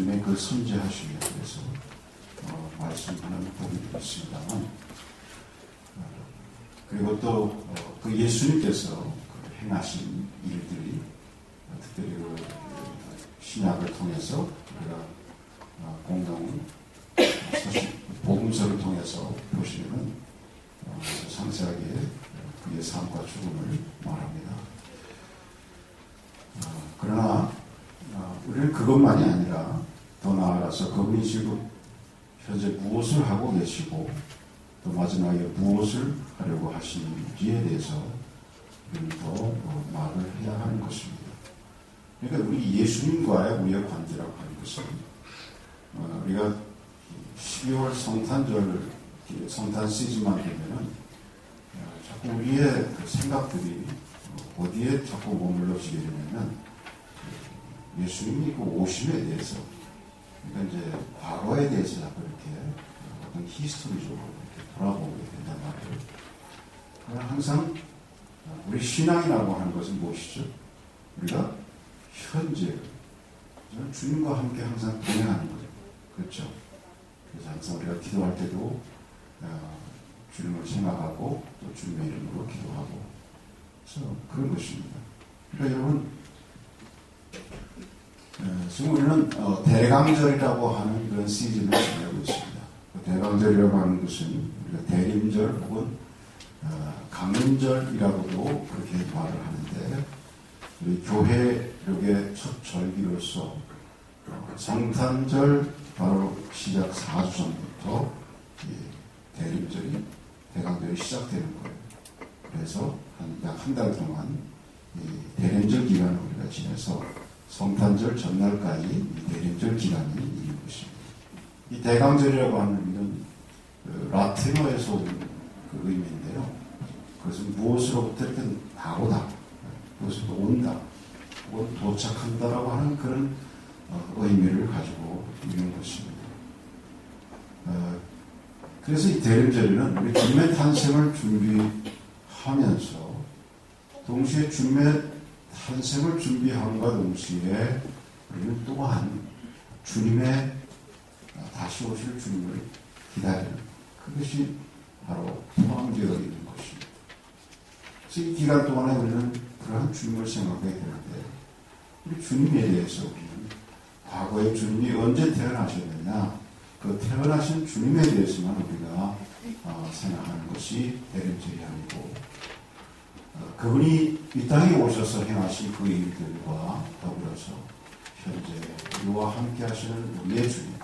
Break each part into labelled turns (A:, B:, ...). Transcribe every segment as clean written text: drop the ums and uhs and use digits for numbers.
A: 예수님의 그 선지하심에 대해서 말씀하는 부분이 있습니다만, 그리고 또 그 예수님께서 행하신 일들이 특별히 그 신약을 통해서 우리가 공동 서식 복음서를 통해서 보시면 상세하게 그의 삶과 죽음을 말합니다. 그러나 우리는 그것만이 아니라 더 나아가서 그분이 지금 현재 무엇을 하고 계시고 또 마지막에 무엇을 하려고 하시는지에 대해서 우리는 더 말을 해야 하는 것입니다. 그러니까 우리 예수님과의 우리의 관계라고 하는 것은 우리가 12월 성탄절 성탄 시즌만 되면은 자꾸 우리의 그 생각들이 어디에 자꾸 머물러지게 되냐면 예수님이 그 오심에 대해서, 그러니까 이제 과거에 대해서 자꾸 이렇게 어떤 히스토리적으로 이렇게 돌아보게 된단 말이에요. 그러나 항상 우리 신앙이라고 하는 것은 무엇이죠? 우리가 현재 주님과 함께 항상 동행하는 거죠. 그렇죠? 그래서 항상 우리가 기도할 때도 주님을 생각하고 또 주님의 이름으로 기도하고, 그래서 그런 것입니다. 그러니까 여러분, 지금 우리는 대강절이라고 하는 그런 시즌을 지내고 있습니다. 대강절이라고 하는 것은 우리가 대림절 혹은 강림절이라고도 그렇게 말을 하는데, 우리 교회력의 첫 절기로서 성탄절 바로 시작 4주 전부터 대림절이, 대강절이 시작되는 거예요. 그래서 약 한 달 동안 대림절 기간을 우리가 지내서 성탄절 전날까지 이 대림절 기간이 있는 것입니다. 이 대강절이라고 하는 의미는 라틴어에서 온 그 의미인데요. 그것은 무엇으로부터 이렇게 나오다, 무엇으로부터 온다, 혹은 도착한다라고 하는 그런 의미를 가지고 있는 것입니다. 그래서 이 대림절에는 우리 주님의 탄생을 준비하면서 동시에 주님의 탄생을 준비함과 동시에 우리는 또한 주님의 다시 오실 주님을 기다리는, 그것이 바로 포함되어 있는 것입니다. 그래서 이 기간 동안에 우리는 그러한 주님을 생각해야 되는데, 우리 주님에 대해서 우리는 과거에 주님이 언제 태어나셨느냐, 그 태어나신 주님에 대해서만 우리가 생각하는 것이 대림절이 아니고, 그분이 이 땅에 오셔서 행하신 그 일들과 더불어서 현재 우리와 함께 하시는 우리의 주님,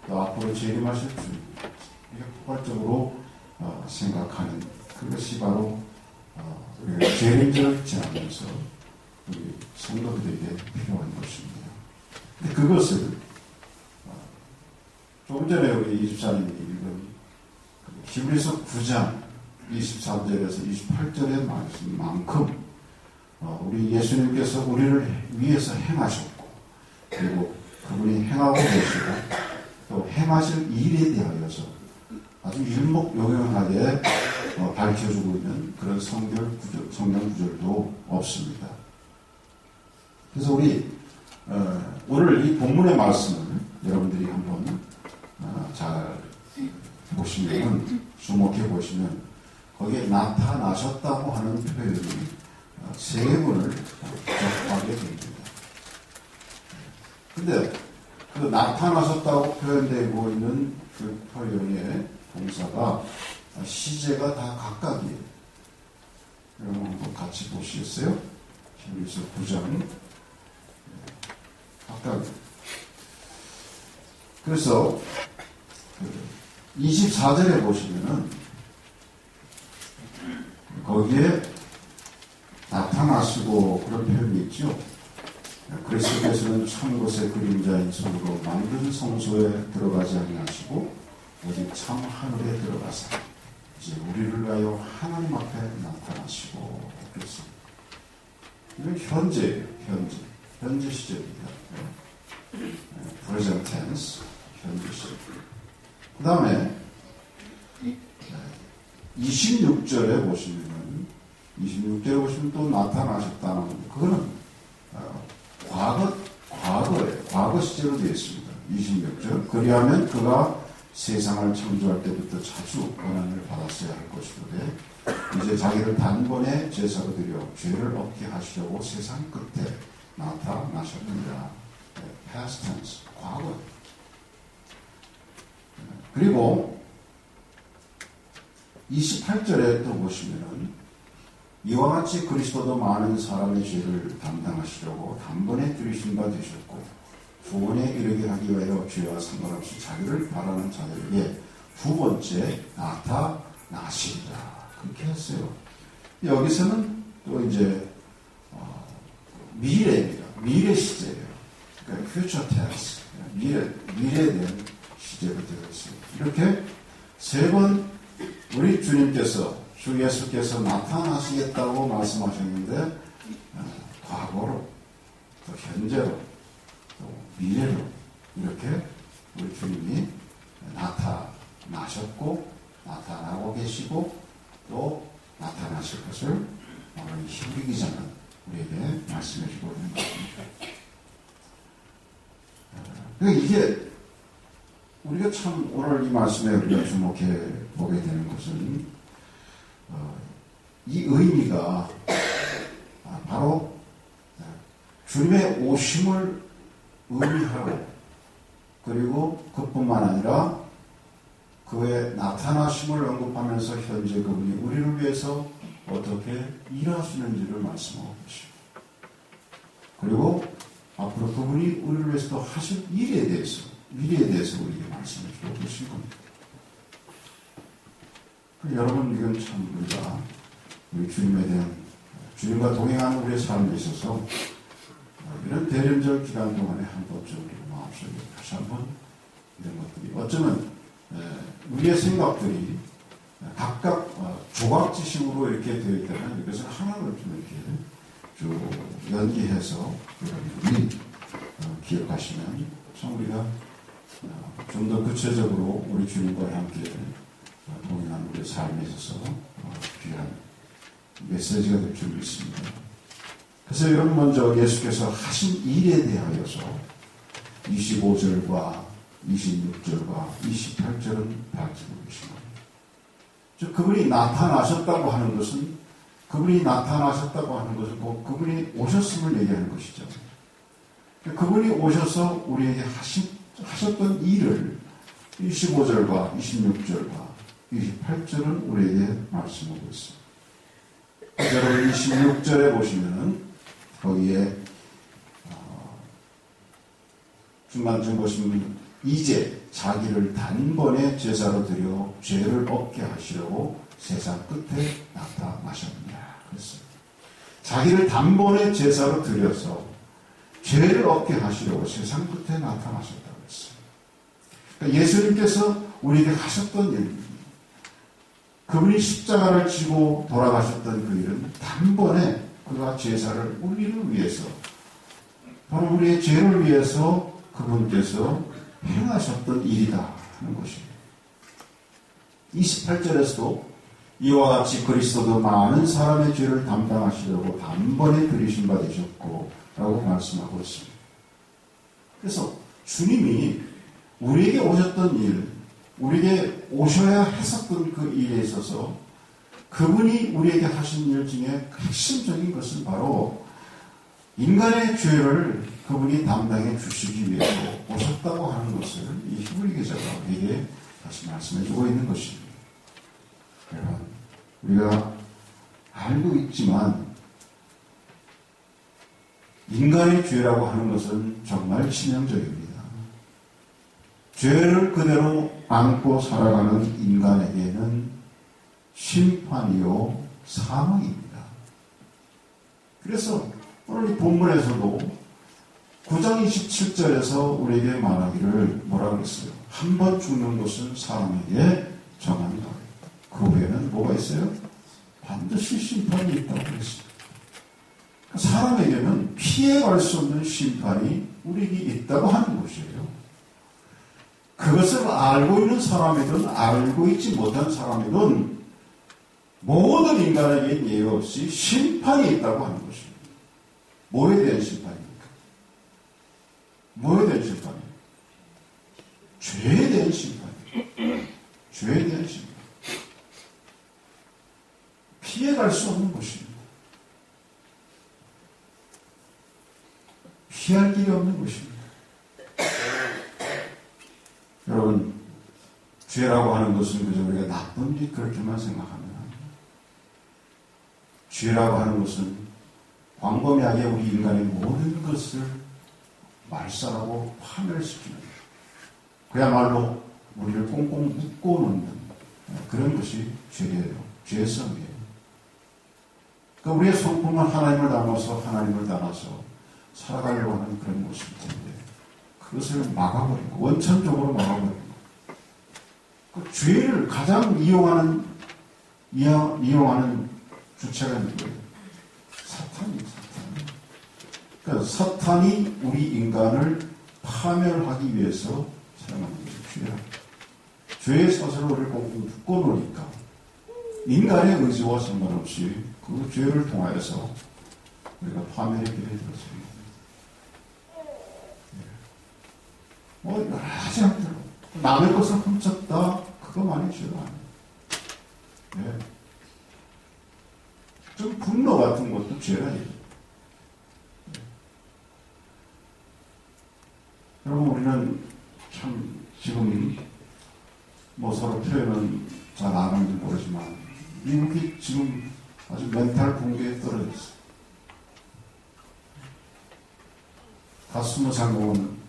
A: 또 앞으로 재림하실 주님, 우리가 포괄적으로 생각하는 그것이 바로 우리가 재림절 지나면서 우리 성도들에게 필요한 것입니다. 근데 그것을 조금 전에 우리 24님이 읽은 히브리서 9장 23절에서 28절의 말씀만큼 우리 예수님께서 우리를 위해서 행하셨고, 그리고 그분이 행하고 계시고 또 행하실 일에 대하여서 아주 일목요연하게 밝혀주고 있는 그런 성경 구절도 없습니다. 그래서 우리 오늘 이 본문의 말씀을 여러분들이 한번 잘 보시면, 주목해 보시면 거기에 나타나셨다고 하는 표현이 세 번을 접하게 됩니다. 근데 그 나타나셨다고 표현되고 있는 그 표현의 동사가 시제가 다 각각이에요. 여러분 한번 같이 보시겠어요? 히브리서 9장 각각. 그래서 24절에 보시면은 거기에 나타나시고 그런 표현이 있죠. 그리스도께서는 참 것의 그림자인 손으로 만든 성소에 들어가지 아니하시고 오직 참 하늘에 들어가사 이제 우리를 위하여 하나님 앞에 나타나시고 그랬습니다. 이건 현재예요. 현재 시제입니다. present tense, 현재 시제. 그 다음에 26절에 보시면 또 나타나셨다는, 그거는 과거예요. 과거 시제로 되어 있습니다. 26절. 그리하면 그가 세상을 창조할 때부터 자주 고난을 받았어야 할 것이로되 이제 자기를 단번에 제사로 드려 죄를 없게 하시려고 세상 끝에 나타나셨느니라. past tense, 과거. 그리고 28절에 또 보시면은 이와 같이 그리스도도 많은 사람의 죄를 담당하시려고 단번에 들이신 바 되셨고 구원에 이르게 하기 위하여 죄와 상관없이 자기를 바라는 자들에게 두 번째 나타나시리라. 그렇게 했어요. 여기서는 또 이제 미래입니다. 미래 시제예요. 그러니까 future tense, 미래에 대한 시제가 되어 있습니다. 이렇게 세 번 우리 주님께서 주 예수께서 나타나시겠다고 말씀하셨는데 과거로 또 현재로 또 미래로 이렇게 우리 주님이 나타나셨고 나타나고 계시고 또 나타나실 것을 오늘 히브리 기자는 우리에게 말씀해 주고 있는 것입니다. 그러니까 이게 우리가 참 오늘 이 말씀에 우리가 주목해 보게 되는 것은 이 의미가 바로 주님의 오심을 의미하고 그리고 그뿐만 아니라 그의 나타나심을 언급하면서 현재 그분이 우리를 위해서 어떻게 일하시는지를 말씀하고 계십니다. 그리고 앞으로 그분이 우리를 위해서 또 하실 일에 대해서 미래에 대해서 우리에게 말씀해 주고 계신 겁니다. 여러분 이건 참 우리가 우리 주님에 대한 주님과 동행하는 우리의 삶에 있어서 이런 대련절 기간 동안에 한 번쯤 우리 마음속에 다시 한번 이런 것들이 어쩌면 우리의 생각들이 각각 조각지식으로 이렇게 되어 있다면 이것을 하나를 좀 이렇게 쭉 연기해서 여러분이 기억하시면 참 우리가 좀 더 구체적으로 우리 주님과 함께 동행하는 우리의 삶에 있어서 귀한 메시지가 될 줄 믿습니다. 그래서 여러분 먼저 예수께서 하신 일에 대하여서 25절과 26절과 28절은 밝히고 계십니다. 즉 그분이 나타나셨다고 하는 것은 그분이 곧 그분이 오셨음을 얘기하는 것이죠. 그분이 오셔서 우리에게 하셨던 일을 25절과 26절과 28절은 우리에게 말씀하고 있습니다. 여러분 26절에 보시면은 거기에 중간쯤 보시면 이제 자기를 단번에 제사로 드려 죄를 없게 하시려고 세상 끝에 나타나셨느냐 그랬어요. 자기를 단번에 제사로 드려서 죄를 없게 하시려고 세상 끝에 나타나셨다고 했어요. 그러니까 예수님께서 우리에게 하셨던 일입니다. 그분이 십자가를 지고 돌아가셨던 그 일은 단번에 그가 제사를 우리를 위해서 바로 우리의 죄를 위해서 그분께서 행하셨던 일이다 하는 것입니다. 28절에서도 이와 같이 그리스도도 많은 사람의 죄를 담당하시려고 단번에 들이신 바 되셨고 라고 말씀하고 있습니다. 그래서 주님이 우리에게 오셨던 일, 우리에게 오셔야 했었던 그 일에 있어서 그분이 우리에게 하신 일 중에 핵심적인 것은 바로 인간의 죄를 그분이 담당해 주시기 위해서 오셨다고 하는 것을 이 히브리 기자가 우리에게 다시 말씀해 주고 있는 것입니다. 여러분, 우리가 알고 있지만 인간의 죄라고 하는 것은 정말 치명적입니다. 죄를 그대로 안고 살아가는 인간에게는 심판이요 사망입니다. 그래서 오늘 이 본문에서도 9장 27절에서 우리에게 말하기를 뭐라고 했어요? 한 번 죽는 것은 사람에게 정합니다. 그 후에는 뭐가 있어요? 반드시 심판이 있다고 했습니다. 사람에게는 피해갈 수 없는 심판이 우리에게 있다고 하는 것이에요. 그것을 알고 있는 사람이든 알고 있지 못한 사람이든 모든 인간에게 예외 없이 심판이 있다고 하는 것입니다. 뭐에 대한 심판입니까? 뭐에 대한 심판입니까? 죄에 대한 심판이에요. 죄에 대한 심판. 피해갈 수 없는 것입니다. 피할 길이 없는 것입니다. 여러분, 죄라고 하는 것은 그저 우리가 나쁜 일 그렇게만 생각하면 합니다. 죄라고 하는 것은 광범위하게 우리 인간의 모든 것을 말살하고 파멸시키는, 그야말로 우리를 꽁꽁 묶어놓는 그런 것이 죄예요. 죄성이에요. 그러니까 우리의 성품은 하나님을 닮아서 하나님을 따라서 살아가려고 하는 그런 모습일 텐데, 그것을 막아버리고, 원천적으로 막아버리고, 그 죄를 가장 이용하는 주체가 누구예요? 사탄이. 그러니까 사탄이 우리 인간을 파멸하기 위해서 사용하는 것이 죄라. 죄의 사슬로 우리를 꽁꽁 묶어놓으니까 인간의 의지와 상관없이 그 죄를 통하여서 우리가 파멸의 길에 들었습니다. 뭐 여러 가지 형태로 남의 것을 훔쳤다, 그거만이 죄가 아니에요. 네. 좀 분노 같은 것도 죄라. 여러분, 우리는 참 지금 뭐 서로 표현은 잘 안 하는지 모르지만 미국이 지금 아주 멘탈 붕괴에 떨어졌어요. 다 20살 먹은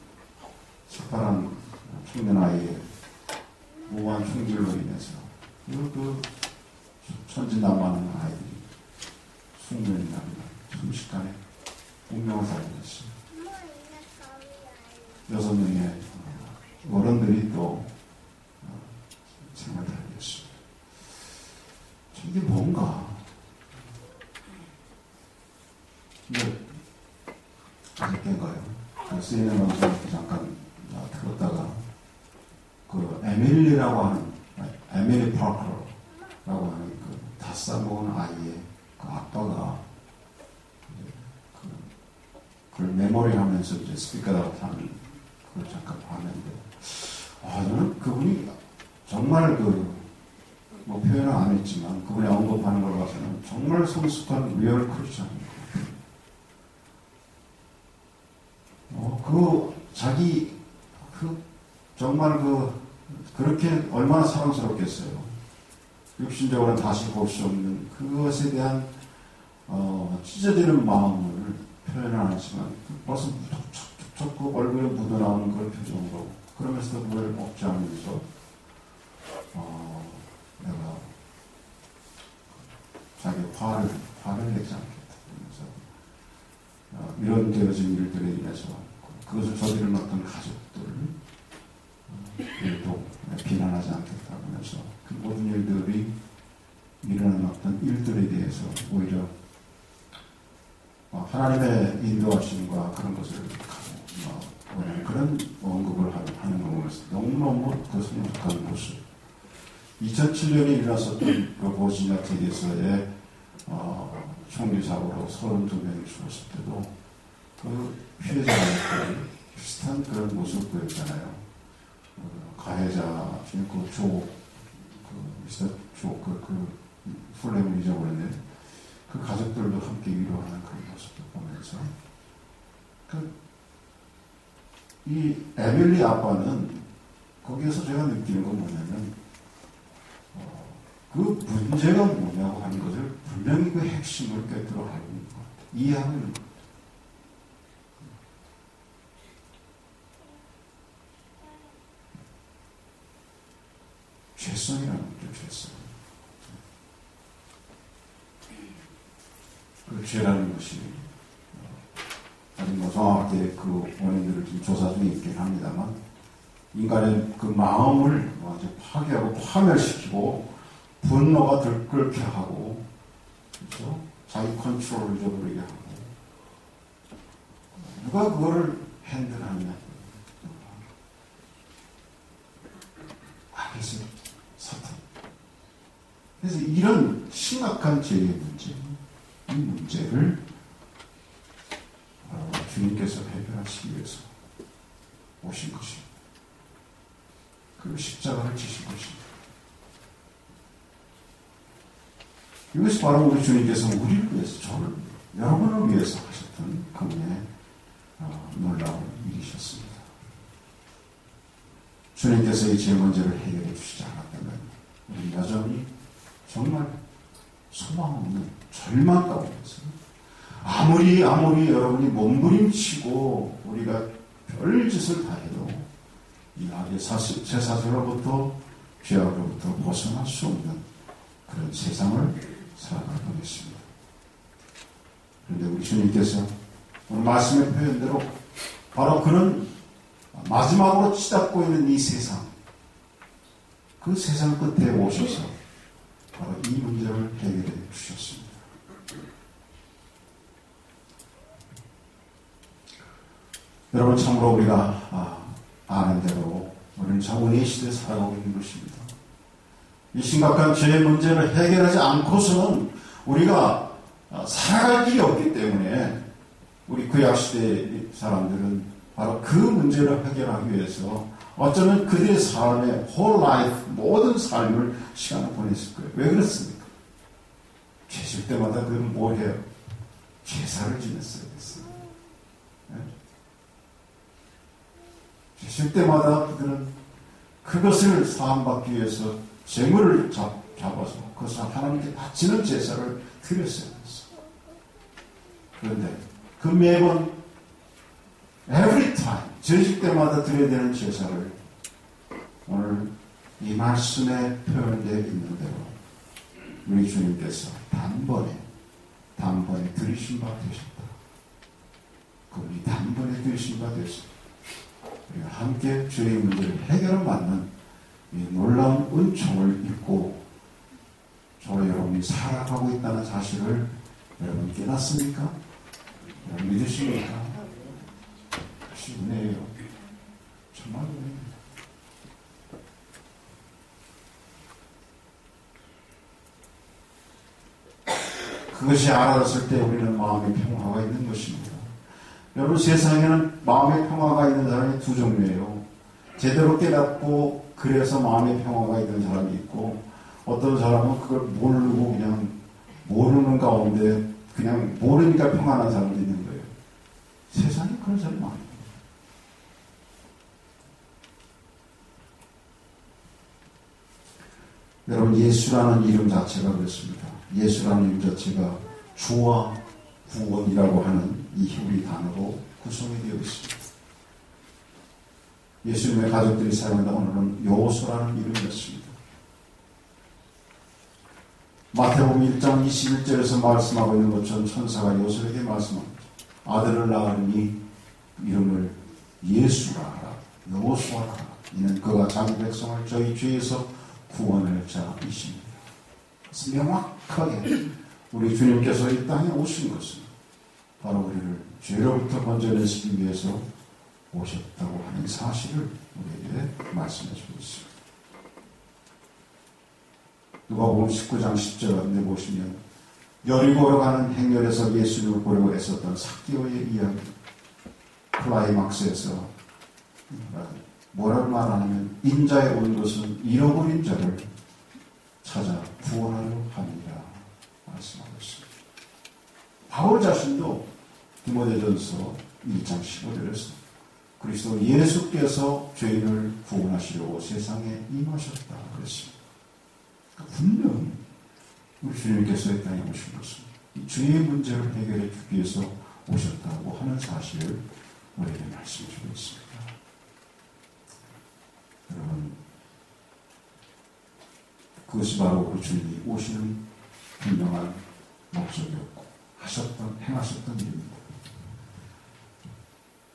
A: 착발한 청년 아이의 무고한 총질로 인해서 그 천진난만한 아이들이 숙면이 납니다. 순식간에 운명을 살려냈어요. 6명의 어른들이 또 생활을 하겠습니다. 이게 뭔가? 근데 어저께인가요? CNN 방송을 잠깐 들었다가 그 에밀리 파커라고 하는 그 닷사 먹은 아이의 그 아빠가 그걸 메모리하면서 이제 스피커다고 하는 그걸 잠깐 봤는데, 저는 그분이 정말 뭐 표현은 안 했지만 그분이 언급하는 걸 봐서는 정말 성숙한 리얼 크리스천인 것 같아요. 정말 그렇게 얼마나 사랑스럽겠어요. 육신적으로는 다시 볼 수 없는 그것에 대한 찢어지는 마음을 표현은 안 했지만 벌써 툭툭툭툭 그 얼굴에 묻어나오는 그런 표정으로, 그러면서도 그걸 먹지 않으면서 내가 자기 화를 내지 않겠다 그러면서 이런 되어진 일들에 인해서 그것을 저지른 어떤 가족들을 또 비난하지 않겠다 그러면서 그 모든 일들이 일어나는 어떤 일들에 대해서 오히려 하나님의 인도하심과 그런 것을 그런 언급을 하는 거 보면서 너무너무 그 성숙한 모습. 2007년에 일어났었던 그 버지니아 테디에서의 총기 사고로 32명이 죽었을 때도 그 피해자들이 비슷한 그런 모습 보였잖아요. 가해자 중에 미스터 풀네임을 잊어버렸네. 그 가족들도 함께 위로하는 그런 모습을 보면서 이 에밀리 아빠는 거기에서 제가 느끼는 건 뭐냐면 그 문제가 뭐냐고 하는 것을 분명히 그 핵심을 꿰뚫어 알고 있는 것 같아요. 이해하고 있는 것 같아요. 죄성이라는 거죠, 죄성. 그 죄라는 것이 아직 정확하게 그 원인들을 좀 조사 중에 있긴 합니다만, 인간의 그 마음을 아주 파괴하고 파멸시키고 분노가 들끓게 하고, 그렇죠? 자기 컨트롤을 잃어버리게 하고, 누가 그거를 핸들하느냐? 그래서 사탄. 그래서 이런 심각한 죄의 문제, 이 문제를 주님께서 해결하시기 위해서 오신 것입니다. 그리고 십자가를 지신 것입니다. 이것이 바로 우리 주님께서 우리를 위해서, 저를, 여러분을 위해서 하셨던 그분의 놀라운 일이셨습니다. 주님께서 이 죄 문제를 해결해 주시지 않았다면 우리는 여전히 정말 소망 없는 절망 가운데서 아무리 여러분이 몸부림치고 우리가 별짓을 다 해도 이 악의 제사제로부터 죄악으로부터 벗어날 수 없는 그런 세상을 살아갈 뻔했습니다. 그런데 우리 주님께서 오늘 말씀의 표현대로 바로 그는 마지막으로 치닫고 있는 이 세상, 그 세상 끝에 오셔서 바로 이 문제를 해결해 주셨습니다. 여러분, 참으로 우리가 아는 대로 우리는 장원의 시대에 살아가고 있는 것입니다. 이 심각한 죄의 문제를 해결하지 않고서는 우리가 살아갈 길이 없기 때문에 우리 구약시대의 사람들은 바로 그 문제를 해결하기 위해서 어쩌면 그들의 삶의 whole life, 모든 삶을 시간을 보냈을 거예요. 왜 그렇습니까? 죄질 때마다 그들은 뭘 해요? 제사를 지냈어야 됐어요. 네? 죄질 때마다 그들은 그것을 사함받기 위해서 재물을 잡아서 그것을 하나님께 바치는 제사를 드렸어야 됐어요. 그런데 그 매번 every time 죄질 때마다 드려야 되는 제사를 오늘 이 말씀에 표현되어 있는 대로 우리 주님께서 단번에 들이신 바 되셨다. 그분이 단번에 들이신 바 되셨다. 우리가 함께 죄의 문제를 해결을 받는 이 놀라운 은총을 입고 저와 여러분이 살아가고 있다는 사실을 여러분 깨닫습니까? 여러분 믿으십니까? 역시 은혜예요. 정말 은혜입니다. 그것이 알아졌을 때 우리는 마음의 평화가 있는 것입니다. 여러분, 세상에는 마음의 평화가 있는 사람이 두 종류예요. 제대로 깨닫고 그래서 마음의 평화가 있는 사람이 있고, 어떤 사람은 그걸 모르고 그냥 모르는 가운데 그냥 모르니까 평안한 사람도 있는 거예요. 세상에 그런 사람이 많아요. 여러분, 예수라는 이름 자체가 그렇습니다. 예수라는 이름 자체가 주와 구원이라고 하는 이 히브리 단어로 구성이 되어 있습니다. 예수님의 가족들이 사용하는 오늘은 요소라는 이름이었습니다. 마태복음 1장 21절에서 말씀하고 있는 것처럼 천사가 요셉에게 말씀합니다. 아들을 낳으니 이름을 예수라 하라. 요수아라 하라. 이는 그가 자기 백성을 저희 죄에서 구원할 자이십니다. 그래서 명확하게 우리 주님께서 이 땅에 오신 것은 바로 우리를 죄로부터 건져내시기 위해서 오셨다고 하는 사실을 우리에게 말씀해 주고 있습니다. 누가복음 19장 10절에 보시면 여리고로 가는 행렬에서 예수님을 보려고 애썼던 삭개오의 이야기, 클라이막스에서 뭐라고 말하냐면 인자에 온 것은 잃어버린 자를 찾아 구원하려 함이라 말씀하고 있습니다. 바울 자신도 디모데전서 1장 15절에서 그리스도 예수께서 죄인을 구원하시려고 세상에 임하셨다 그랬습니다. 분명히 우리 주님께서 이 땅에 오신 것은 이 죄의 문제를 해결해 주기 위해서 오셨다고 하는 사실을 우리에게 말씀해 주고 있습니다. 여러분, 그것이 바로 우리 주님이 오시는 분명한 목적이었고 행하셨던 일입니다.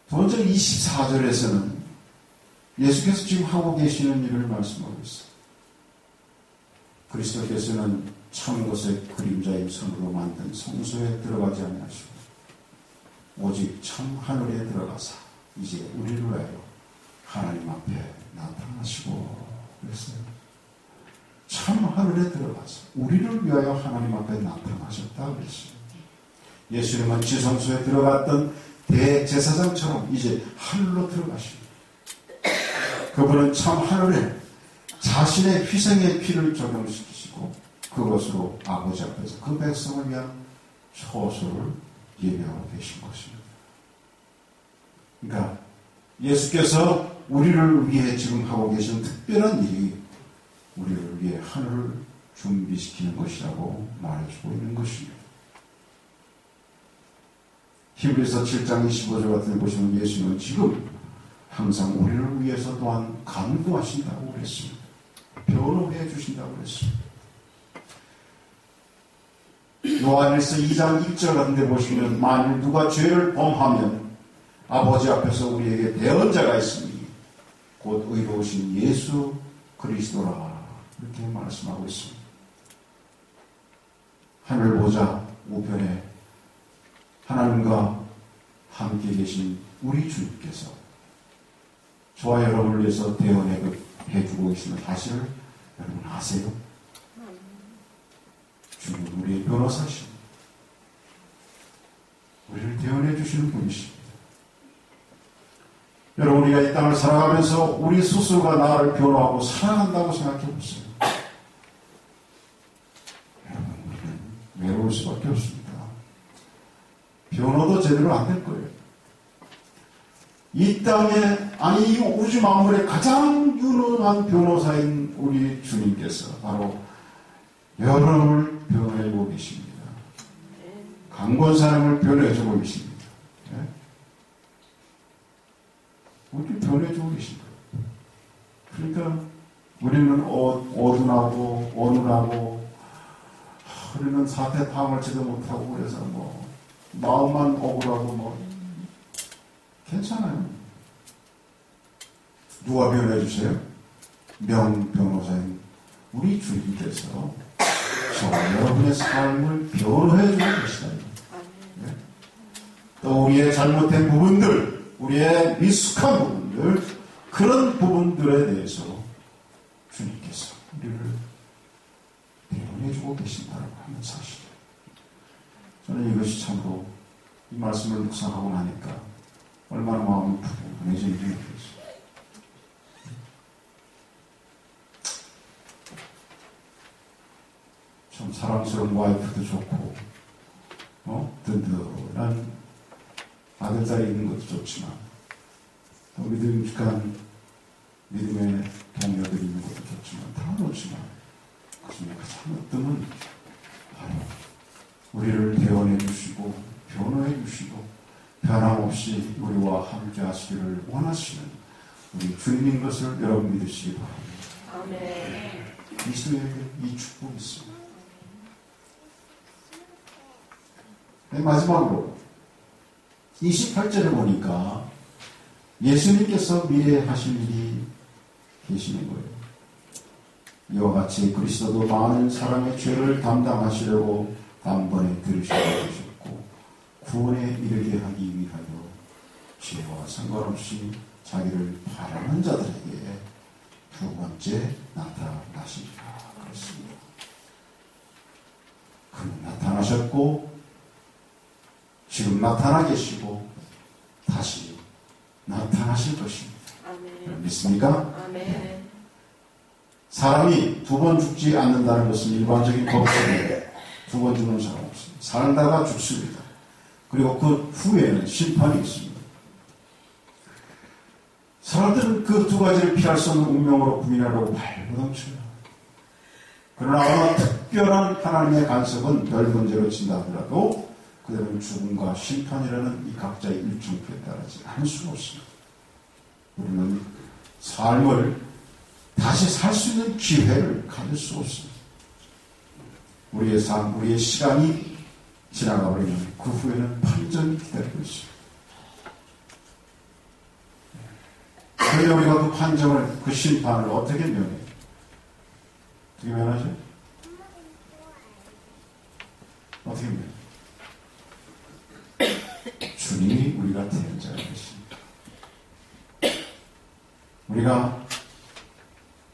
A: 두 번째 24절에서는 예수께서 지금 하고 계시는 일을 말씀하고 있어요. 그리스도께서는 참 것의 그림자인 손으로 만든 성소에 들어가지 아니하시고 오직 참 하늘에 들어가사 이제 우리를 위하여 하나님 앞에 나타나시고 그랬어요. 참 하늘에 들어가서 우리를 위하여 하나님 앞에 나타나셨다 그랬어요. 예수님은 지성소에 들어갔던 대제사장처럼 이제 하늘로 들어가십니다. 그분은 참 하늘에 자신의 희생의 피를 적용시키시고 그것으로 아버지 앞에서 그 백성을 위한 처소를 예비하고 계신 것입니다. 그러니까 예수께서 우리를 위해 지금 하고 계신 특별한 일이 우리를 위해 하늘을 준비시키는 것이라고 말해주고 있는 것입니다. 히브리서 7장 25절 같은 데 보시면 예수는 지금 항상 우리를 위해서 또한 간구하신다고 그랬습니다. 변호해 주신다고 그랬습니다. 요한일서 2장 1절 같은 데 보시면 만일 누가 죄를 범하면 아버지 앞에서 우리에게 대언자가 있으니 곧 의로우신 예수 그리스도라 이렇게 말씀하고 있습니다. 하늘 보좌 우편에 하나님과 함께 계신 우리 주님께서 저와 여러분을 위해서 대언해주고 계시는 사실을 여러분 아세요? 주님은 우리의 변호사십니다. 우리를 대언해 주시는 분이십니다. 여러분 우리가 이 땅을 살아가면서 우리 스스로가 나를 변호하고 사랑한다고 생각해 보세요. 여러분 우리는 외로울 수밖에 없습니다. 변호도 제대로 안 될 거예요. 이 땅에 아니 이 우주 만물의 가장 유능한 변호사인 우리 주님께서 바로 여러분을 변호해주고 계십니다. 강권 사람을 변호해주고 계십니다. 네? 우리를 변호해주고 계십니다. 그러니까 우리는 어둔하고 어눌하고 우리는 사태 파악을 제대로 못하고 그래서 뭐 마음만 억울하고 뭐 괜찮아요. 누가 변호해 주세요? 명변호사인 우리 주님께서 저와 여러분의 삶을 변호해 주고 계시다. 네? 또 우리의 잘못된 부분들, 우리의 미숙한 부분들, 그런 부분들에 대해서 주님께서 우리를 변호해 주고 계신다고 하는 사실이에요. 저는 이것이 참으로 이 말씀을 묵상하고 나니까 얼마나 마음이 푸근해지는지 모르겠어요. 참 사랑스러운 와이프도 좋고 든든한 아들딸이 있는 것도 좋지만 또 믿음직한 믿음의 동료들이 있는 것도 좋지만 다 좋지만 그중에 가장 어떤 바로 우리를 대언해 주시고 변호해 주시고 변함없이 우리와 함께 하시기를 원하시는 우리 주님인 것을 여러분 믿으시기 바랍니다. 아멘. 그리스도에게 이 축복이 있습니다. 네, 마지막으로 28절에 보니까 예수님께서 미래에 하실 일이 계시는 거예요. 이와 같이 그리스도도 많은 사람의 죄를 담당하시려고 단번에 들으셔서 구원에 이르게 하기 위하여 죄와 상관없이 자기를 바라는 자들에게 두 번째 나타나시리라 그랬습니다. 그는 나타나셨고 지금 나타나 계시고 다시 나타나실 것입니다. 아멘. 믿습니까? 아멘. 사람이 두 번 죽지 않는다는 것은 일반적인 법칙입니다. 두 번 죽는 사람 없습니다. 살다가 죽습니다. 그리고 그 후에는 심판이 있습니다. 사람들은 그 두 가지를 피할 수 없는 운명으로 부인하려고 발버둥쳐요. 그러나 어느 특별한 하나님의 간섭은 별 문제로 친다 하더라도 그들은 죽음과 심판이라는 이 각자의 일정표에 따르지 않을 수가 없습니다. 우리는 삶을 다시 살 수 있는 기회를 가질 수 없습니다. 우리의 삶, 우리의 시간이 지나가버리면 그 후에는 판정이 기다리고 있습니다. 그런데 우리가 그 판정을, 그 심판을 어떻게 면해요? 어떻게 면하죠? 어떻게 면해요? 주님이 우리가 대언자가 되십니다. 우리가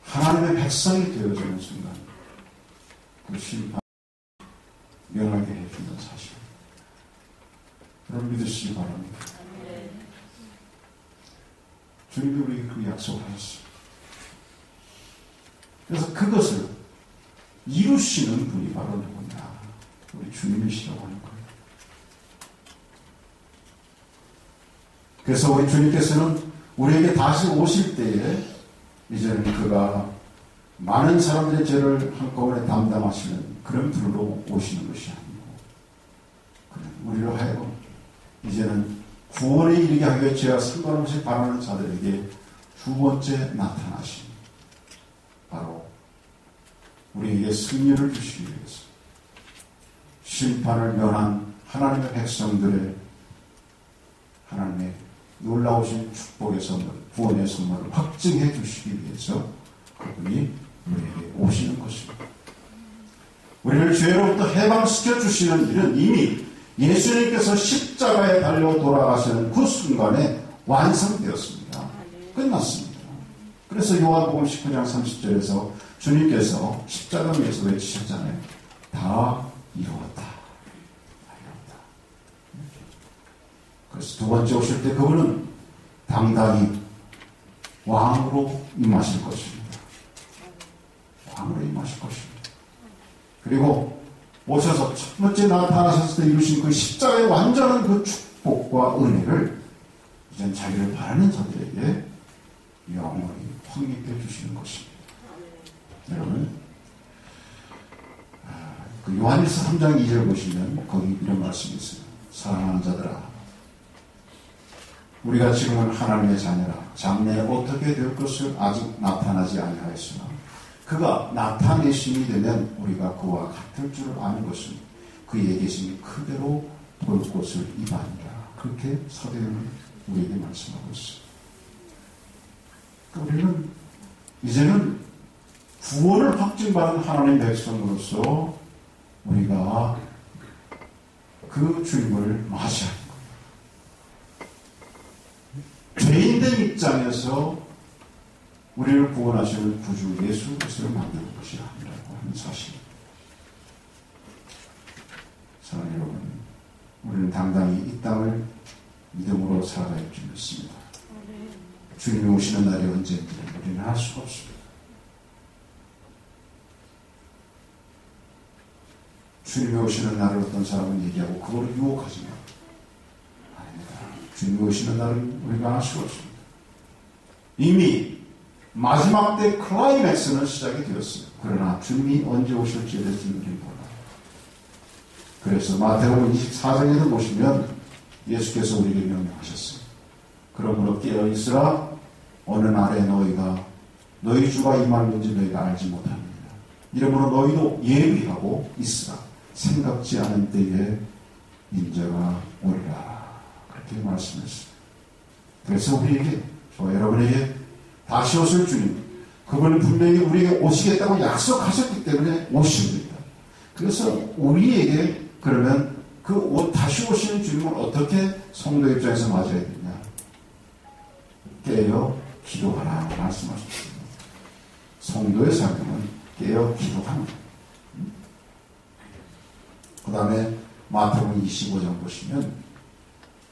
A: 하나님의 백성이 되어지는 순간 그 심판 면하게 해주는 사실 여러분 믿으시기 바랍니다. 주님이 우리에게 그 약속을 하셨습니다. 그래서 그것을 이루시는 분이 바로 누구냐? 우리 주님이시라고 하는 거예요. 그래서 우리 주님께서는 우리에게 다시 오실 때에 이제는 그가 많은 사람들의 죄를 한꺼번에 담당하시는 그런 분으로 오시는 것이 아니고, 우리로 하여금 이제는 구원에 이르게 하기 위해 죄와 상관없이 바라는 자들에게 두 번째 나타나신, 바로 우리에게 승리를 주시기 위해서 심판을 면한 하나님의 백성들의 하나님의 놀라우신 축복의 선물, 구원의 선물을 확증해 주시기 위해서 그분이 우리에게 오시는 것입니다. 우리를 죄로부터 해방시켜 주시는 일은 이미 예수님께서 십자가에 달려 돌아가시는 그 순간에 완성되었습니다. 끝났습니다. 그래서 요한복음 19장 30절에서 주님께서 십자가 위에서 외치셨잖아요. 다 이루었다. 그래서 두 번째 오실 때 그분은 당당히 왕으로 임하실 것입니다. 왕으로 임하실 것입니다. 그리고 오셔서 첫 번째 나타나셨을 때 이루신 그 십자가의 완전한 그 축복과 은혜를 이젠 자기를 바라는 자들에게 영원히 확립해 주시는 것입니다. 여러분, 그 요한일서 3장 2절 보시면 거기 이런 말씀이 있어요. 사랑하는 자들아, 우리가 지금은 하나님의 자녀라. 장래에 어떻게 될 것을 아직 나타나지 아니하였으나 그가 나타내심이 되면 우리가 그와 같을 줄을 아는 것은 그의 계심이 그대로 볼 것을 이바니라. 그렇게 사도행은 우리에게 말씀하고 있어요. 그러니까 우리는 이제는 구원을 확증받은 하나님의 백성으로서 우리가 그 주님을 맞이하는 거예요. 죄인된 입장에서 우리를 구원하시는 구주 예수 그리스도를 만드는 것이 아니라고 하는 사실입니다. 사랑하는 여러분, 우리는 당당히 이 땅을 믿음으로 살아갈 줄 믿습니다. 주님이 오시는 날이 언제인지 우리는 알 수가 없습니다. 주님이 오시는 날을 어떤 사람은 얘기하고 그걸 유혹하지만 아닙니다. 주님이 오시는 날은 우리가 알 수가 없습니다. 이미 마지막 때 클라이맥스는 시작이 되었어요. 그러나 주님이 언제 오실지에 대해서는 우리는 몰라요. 그래서 마태복음 24장에도 보시면 예수께서 우리에게 명령하셨어요. 그러므로 깨어있으라. 어느 날에 너희가 너희 주가 임하는지 너희가 알지 못합니다. 이러므로 너희도 예비하고 있으라. 생각지 않은 때에 인자가 오리라. 그렇게 말씀했어요. 그래서 우리에게, 저와 여러분에게 다시 오실 주님, 그분은 분명히 우리에게 오시겠다고 약속하셨기 때문에 오십니다. 그래서 우리에게 그러면 그 다시 오시는 주님을 어떻게 성도 입장에서 맞아야 되냐? 깨어 기도하라 말씀하셨습니다. 성도의 삶은 깨어 기도하는 거예요. 그 다음에 마태복음 25장 보시면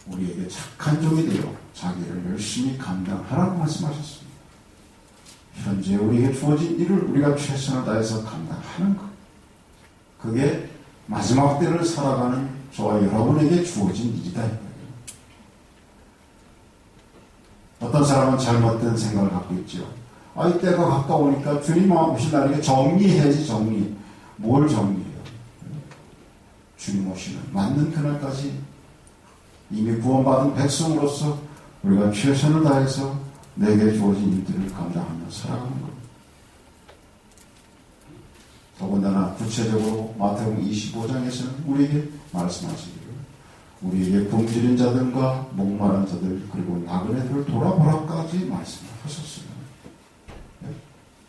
A: 우리에게 착한 종이 되어 자기를 열심히 감당하라고 말씀하셨습니다. 현재 우리에게 주어진 일을 우리가 최선을 다해서 감당하는 것. 그게 마지막 때를 살아가는 저와 여러분에게 주어진 일이다. 어떤 사람은 잘못된 생각을 갖고 있죠. 이 때가 가까우니까 주님 오신 날에게 정리해야지, 정리. 뭘 정리해요? 주님 오시는 맞는 그날까지 이미 구원받은 백성으로서 우리가 최선을 다해서 내게 주어진 일들을 감당하며 살아가는 겁니다. 더군다나 구체적으로 마태복음 25장에서는 우리에게 말씀하시기를 우리에게 굶주린 자들과 목마른 자들 그리고 나그네들을 돌아보라까지 말씀하셨어요.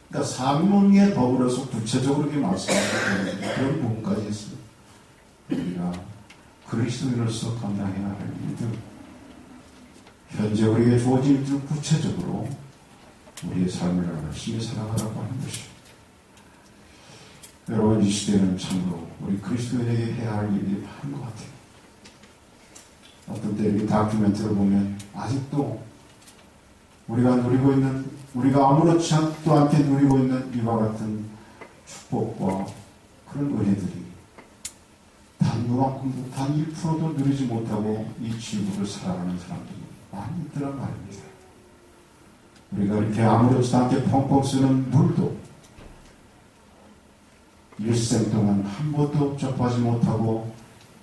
A: 그러니까 사명에 더불어서 구체적으로 이렇게 말씀하시는 그런 부분까지 했어요. 우리가 그리스도인으로서 감당해야 할 일들, 현재 우리에게 주어진 일들 구체적으로 우리의 삶을 열심히 살아가라고 하는 것입니다. 여러분, 이 시대는 참으로 우리 그리스도인에게 해야 할 일이 많은 것 같아요. 어떤 때 이렇게 다큐멘터리를 보면 아직도 우리가 누리고 있는 우리가 아무렇지도 않게 누리고 있는 이와 같은 축복과 그런 은혜들이 단 요만큼도 단 1%도 누리지 못하고 이 지구를 살아가는 사람들이 많이 있더란 말입니다. 우리가 이렇게 아무렇지도 않게 펑펑 쓰는 물도 일생 동안 한 번도 접하지 못하고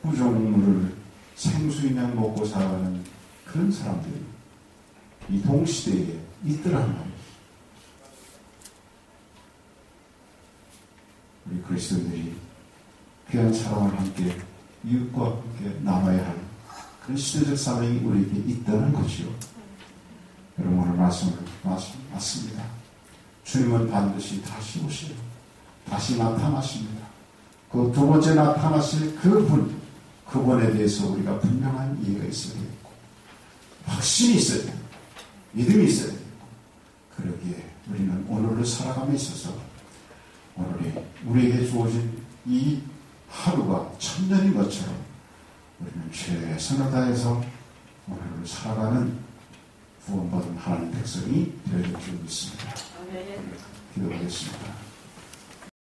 A: 부정물을 생수인양 먹고 살아가는 그런 사람들이 이 동시대에 있더란 말이에요. 우리 그리스도인들이 귀한 사랑을 함께 이웃과 함께 나눠야 할 그런 시대적 사명이 우리에게 있다는 것이요. 여러분 오늘 말씀을 맞습니다. 주님은 반드시 다시 오시요. 다시 나타나십니다. 그 두 번째 나타나실 그분에 대해서 우리가 분명한 이해가 있어야 되겠고 확신이 있어야 되고 믿음이 있어야 되고 그러기에 우리는 오늘을 살아감에 있어서 오늘이 우리에게 주어진 이 하루가 천년인 것처럼 우리는 최선을 다해서 오늘을 살아가는 구원받은 하나님 백성이 되어질 줄 믿습니다. 기도하겠습니다.